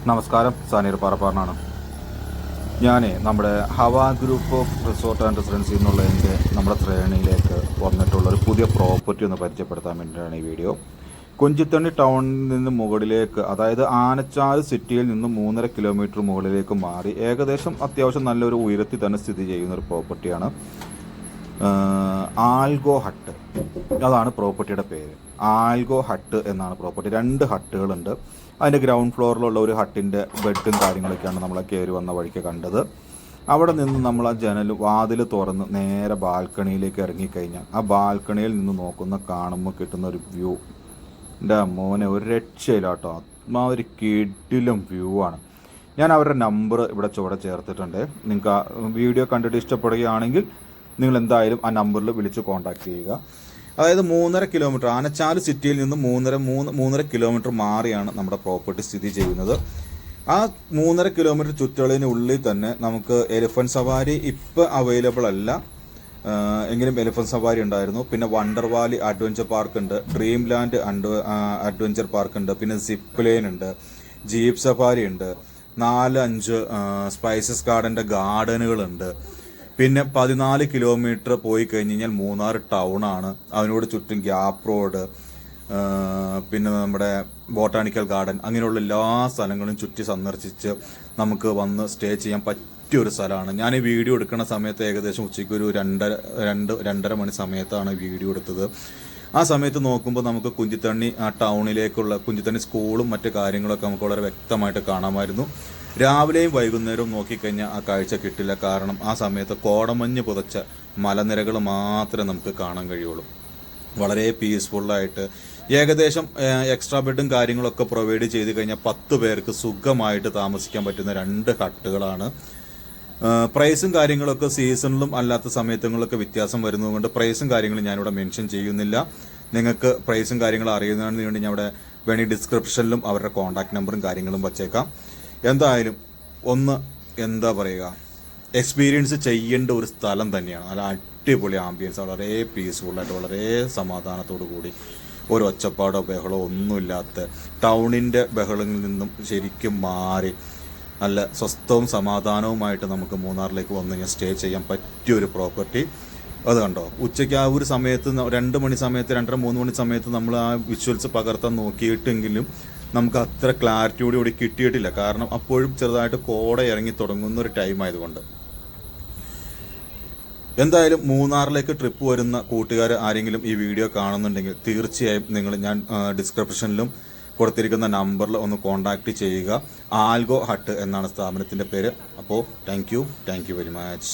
നമസ്കാരം, സാനീർ പാറപ്പാറിനാണ്. ഞാൻ നമ്മുടെ Hava group of resort and residency എന്നുള്ളതിൻ്റെ നമ്മുടെ ശ്രേണിയിലേക്ക് വന്നിട്ടുള്ള ഒരു പുതിയ പ്രോപ്പർട്ടി ഒന്ന് പരിചയപ്പെടുത്താൻ വേണ്ടിയിട്ടാണ് ഈ വീഡിയോ. കുഞ്ചിത്തണ്ണി ടൗണിൽ നിന്ന് മുകളിലേക്ക്, അതായത് ആനച്ചാൽ സിറ്റിയിൽ നിന്ന് 3.5 കിലോമീറ്റർ മുകളിലേക്ക് മാറി ഏകദേശം അത്യാവശ്യം നല്ലൊരു ഉയരത്തിൽ തന്നെ സ്ഥിതി ചെയ്യുന്ന ഒരു പ്രോപ്പർട്ടിയാണ്. ആൽഗോ ഹട്ട്, അതാണ് പ്രോപ്പർട്ടിയുടെ പേര്. ആൽഗോ ഹട്ട് എന്നാണ് പ്രോപ്പർട്ടി. 2 ഹട്ടുകളുണ്ട്. അതിൻ്റെ ഗ്രൗണ്ട് ഫ്ലോറിലുള്ള ഒരു ഹട്ടിൻ്റെ ബെഡും കാര്യങ്ങളൊക്കെയാണ് നമ്മളെ കയറി വന്ന വഴിക്ക് കണ്ടത്. അവിടെ നിന്ന് നമ്മൾ ആ വാതിൽ തുറന്ന് നേരെ ബാൽക്കണിയിലേക്ക് ഇറങ്ങിക്കഴിഞ്ഞാൽ ആ ബാൽക്കണിയിൽ നിന്ന് കാണുമ്പോൾ കിട്ടുന്ന ഒരു വ്യൂ, എൻ്റെ മോനെ ഒരു രക്ഷയില്ല കേട്ടോ. ഒരു കിടിലം വ്യൂ ആണ്. ഞാൻ അവരുടെ നമ്പർ ഇവിടെ ചുവടെ ചേർത്തിട്ടുണ്ട്. നിങ്ങൾക്ക് ആ വീഡിയോ കണ്ടിട്ട് ഇഷ്ടപ്പെടുകയാണെങ്കിൽ നിങ്ങൾ എന്തായാലും ആ നമ്പറിൽ വിളിച്ച് കോൺടാക്ട് ചെയ്യുക. അതായത് 3.5 കിലോമീറ്റർ, ആനച്ചാൽ സിറ്റിയിൽ നിന്ന് 3.5 കിലോമീറ്റർ മാറിയാണ് നമ്മുടെ പ്രോപ്പർട്ടി സ്ഥിതി ചെയ്യുന്നത്. ആ 3.5 കിലോമീറ്റർ ചുറ്റളവിനുള്ളിൽ തന്നെ നമുക്ക് എലിഫന്റ് സവാരി ഇപ്പോൾ അവൈലബിൾ അല്ല, എങ്കിലും എലിഫന്റ് സവാരി ഉണ്ടായിരുന്നു. പിന്നെ വണ്ടർ വാലി അഡ്വഞ്ചർ പാർക്ക് ഉണ്ട്, ഡ്രീം ലാൻഡ് അഡ്വഞ്ചർ പാർക്ക് ഉണ്ട്, പിന്നെ സിപ്പ് ലൈൻ ഉണ്ട്, ജീപ്പ് സഫാരി ഉണ്ട്, 4-5 സ്പൈസസ് ഗാർഡൻ്റെ ഗാർഡനുകളുണ്ട്. പിന്നെ 14 കിലോമീറ്റർ പോയി കഴിഞ്ഞ് കഴിഞ്ഞാൽ മൂന്നാർ ടൗണാണ്. അതിനോട് ചുറ്റും ഗ്യാപ്പ് റോഡ്, പിന്നെ നമ്മുടെ ബോട്ടാണിക്കൽ ഗാർഡൻ, അങ്ങനെയുള്ള എല്ലാ സ്ഥലങ്ങളും ചുറ്റി സന്ദർശിച്ച് നമുക്ക് വന്ന് സ്റ്റേ ചെയ്യാൻ പറ്റിയൊരു സ്ഥലമാണ്. ഞാൻ ഈ വീഡിയോ എടുക്കുന്ന സമയത്ത് ഏകദേശം ഉച്ചയ്ക്ക് ഒരു 2-2:30 മണി സമയത്താണ് വീഡിയോ എടുത്തത്. ആ സമയത്ത് നോക്കുമ്പോൾ നമുക്ക് കുഞ്ചിത്തണ്ണി ടൗണിലേക്കുള്ള കുഞ്ചിത്തണ്ണി സ്കൂളും മറ്റു കാര്യങ്ങളൊക്കെ നമുക്ക് വളരെ വ്യക്തമായിട്ട് കാണാമായിരുന്നു. രാവിലെയും വൈകുന്നേരവും നോക്കിക്കഴിഞ്ഞാൽ ആ കാഴ്ച കിട്ടില്ല. കാരണം ആ സമയത്ത് കോടമഞ്ഞ് പുതച്ച മലനിരകൾ മാത്രമേ നമുക്ക് കാണാൻ കഴിയുള്ളൂ. വളരെ പീസ്ഫുള്ളായിട്ട് ഏകദേശം എക്സ്ട്രാ ബെഡും കാര്യങ്ങളൊക്കെ പ്രൊവൈഡ് ചെയ്ത് കഴിഞ്ഞാൽ 10 പേർക്ക് സുഖമായിട്ട് താമസിക്കാൻ പറ്റുന്ന 2 ഹട്ടുകളാണ്. പ്രൈസും കാര്യങ്ങളൊക്കെ സീസണിലും അല്ലാത്ത സമയത്തുകളൊക്കെ വ്യത്യാസം വരുന്നതുകൊണ്ട് പ്രൈസും കാര്യങ്ങളും ഞാനിവിടെ മെൻഷൻ ചെയ്യുന്നില്ല. നിങ്ങൾക്ക് പ്രൈസും കാര്യങ്ങളും അറിയുന്നതിന് വേണ്ടി ഞാൻ ഇവിടെ വേണമെങ്കിൽ ഡിസ്ക്രിപ്ഷനിലും അവരുടെ കോൺടാക്ട് നമ്പറും കാര്യങ്ങളും വച്ചേക്കാം. എന്തായാലും എന്താ പറയുക, എക്സ്പീരിയൻസ് ചെയ്യേണ്ട ഒരു സ്ഥലം തന്നെയാണ്. നല്ല അടിപൊളി ആംബിയൻസ്, വളരെ പീസ്ഫുള്ളായിട്ട് വളരെ സമാധാനത്തോടു കൂടി ഒരു ഒച്ചപ്പാടോ ബഹളോ ഒന്നുമില്ലാത്ത ടൗണിൻ്റെ ബഹളങ്ങളിൽ നിന്നും ശരിക്കും മാറി നല്ല സ്വസ്ഥവും സമാധാനവുമായിട്ട് നമുക്ക് മൂന്നാറിലേക്ക് വന്നു കഴിഞ്ഞാൽ സ്റ്റേ ചെയ്യാൻ പറ്റിയൊരു പ്രോപ്പർട്ടി. അത് കണ്ടോ, ഉച്ചയ്ക്ക് ആ ഒരു സമയത്ത് 2 മണി സമയത്ത് 2:30-3 മണി സമയത്ത് നമ്മൾ ആ വിഷ്വൽസ് പകർത്താൻ നോക്കിയിട്ടെങ്കിലും നമുക്ക് അത്ര ക്ലാരിറ്റിയോടുകൂടി കിട്ടിയിട്ടില്ല. കാരണം അപ്പോഴും ചെറുതായിട്ട് കോട ഇറങ്ങി തുടങ്ങുന്ന ഒരു ടൈം ആയതുകൊണ്ട്. എന്തായാലും മൂന്നാറിലേക്ക് ട്രിപ്പ് വരുന്ന കൂട്ടുകാർ ആരെങ്കിലും ഈ വീഡിയോ കാണുന്നുണ്ടെങ്കിൽ തീർച്ചയായും ഞാൻ ഡിസ്ക്രിപ്ഷനിലും കൊടുത്തിരിക്കുന്ന നമ്പറിൽ ഒന്ന് കോൺടാക്ട് ചെയ്യുക. ആൽഗോ ഹട്ട് എന്നാണ് സ്ഥാപനത്തിൻ്റെ പേര്. അപ്പോൾ താങ്ക് യു വെരി മച്ച്.